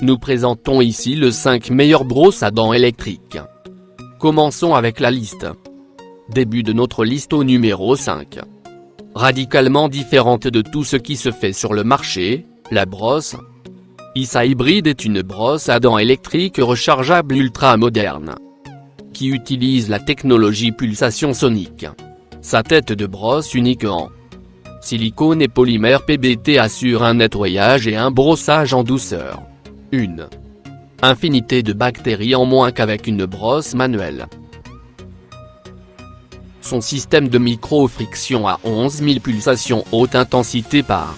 Nous présentons ici les 5 meilleures brosses à dents électriques. Commençons avec la liste. Début de notre liste au numéro 5. Radicalement différente de tout ce qui se fait sur le marché, la brosse ISA Hybrid est une brosse à dents électrique rechargeable ultra moderne, qui utilise la technologie pulsation sonique. Sa tête de brosse unique en silicone et polymère PBT assure un nettoyage et un brossage en douceur. Une infinité de bactéries en moins qu'avec une brosse manuelle. Son système de micro-friction à 11 000 pulsations haute intensité par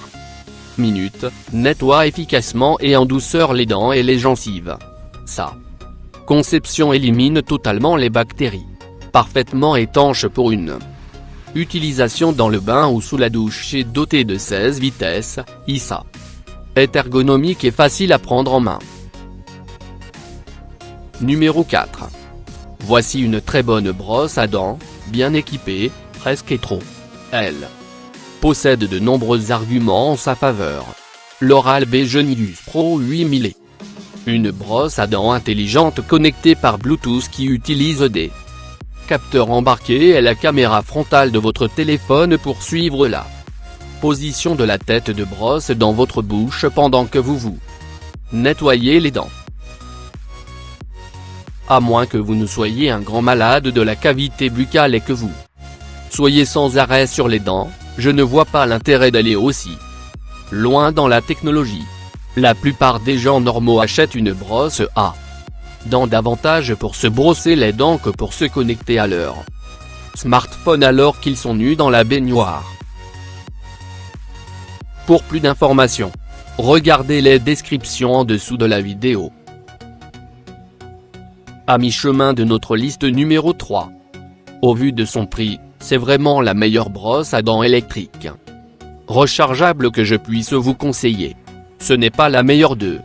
minute nettoie efficacement et en douceur les dents et les gencives. Sa conception élimine totalement les bactéries. Parfaitement étanche pour une utilisation dans le bain ou sous la douche et dotée de 16 vitesses, ISA est ergonomique et facile à prendre en main. Numéro 4. Voici une très bonne brosse à dents, bien équipée, presque trop. Elle possède de nombreux arguments en sa faveur. L'Oral-B Genius Pro 8000 est une brosse à dents intelligente connectée par Bluetooth qui utilise des capteurs embarqués et la caméra frontale de votre téléphone pour suivre la position de la tête de brosse dans votre bouche pendant que vous nettoyez les dents. À moins que vous ne soyez un grand malade de la cavité buccale et que vous soyez sans arrêt sur les dents, je ne vois pas l'intérêt d'aller aussi loin dans la technologie. La plupart des gens normaux achètent une brosse à dents davantage pour se brosser les dents que pour se connecter à leur smartphone alors qu'ils sont nus dans la baignoire. Pour plus d'informations, regardez les descriptions en dessous de la vidéo. À mi-chemin de notre liste numéro 3. Au vu de son prix, c'est vraiment la meilleure brosse à dents électrique rechargeable que je puisse vous conseiller. Ce n'est pas la meilleure de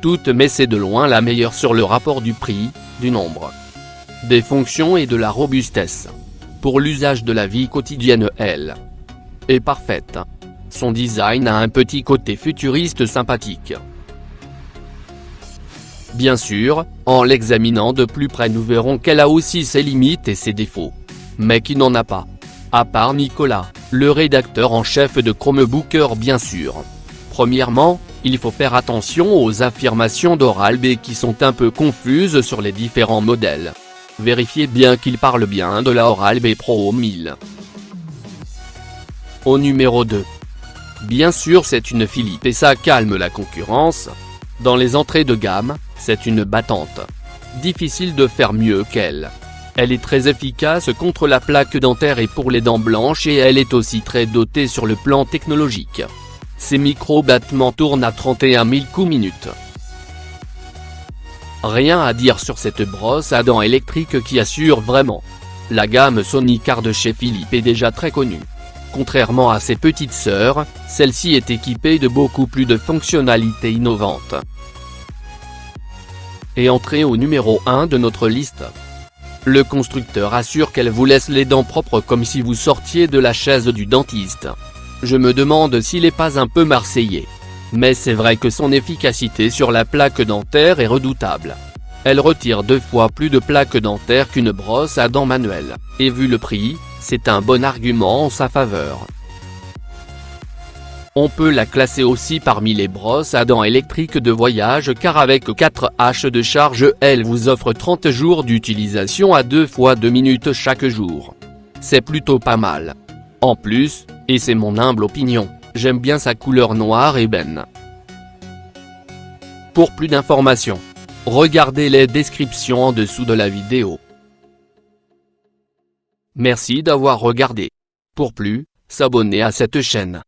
toutes mais c'est de loin la meilleure sur le rapport du prix, du nombre des fonctions et de la robustesse. Pour l'usage de la vie quotidienne elle est parfaite. Son design a un petit côté futuriste sympathique. Bien sûr, en l'examinant de plus près nous verrons qu'elle a aussi ses limites et ses défauts. Mais qui n'en a pas? À part Nicolas, le rédacteur en chef de Chromebooker bien sûr. Premièrement, il faut faire attention aux affirmations d'Oral-B qui sont un peu confuses sur les différents modèles. Vérifiez bien qu'il parle bien de la Oral-B Pro 1000. Au numéro 2. Bien sûr c'est une Philips et ça calme la concurrence. Dans les entrées de gamme, c'est une battante. Difficile de faire mieux qu'elle. Elle est très efficace contre la plaque dentaire et pour les dents blanches et elle est aussi très dotée sur le plan technologique. Ses micro-battements tournent à 31 000 coups minute. Rien à dire sur cette brosse à dents électrique qui assure vraiment. La gamme Sonicard de chez Philips est déjà très connue. Contrairement à ses petites sœurs, celle-ci est équipée de beaucoup plus de fonctionnalités innovantes. Et entrée au numéro 1 de notre liste. Le constructeur assure qu'elle vous laisse les dents propres comme si vous sortiez de la chaise du dentiste. Je me demande s'il n'est pas un peu marseillais. Mais c'est vrai que son efficacité sur la plaque dentaire est redoutable. Elle retire 2 fois plus de plaques dentaires qu'une brosse à dents manuelle, et vu le prix, c'est un bon argument en sa faveur. On peut la classer aussi parmi les brosses à dents électriques de voyage car avec 4 H de charge elle vous offre 30 jours d'utilisation à 2 fois 2 minutes chaque jour. C'est plutôt pas mal. En plus, et c'est mon humble opinion, j'aime bien sa couleur noire ébène. Pour plus d'informations, regardez les descriptions en dessous de la vidéo. Merci d'avoir regardé. Pour plus, s'abonner à cette chaîne.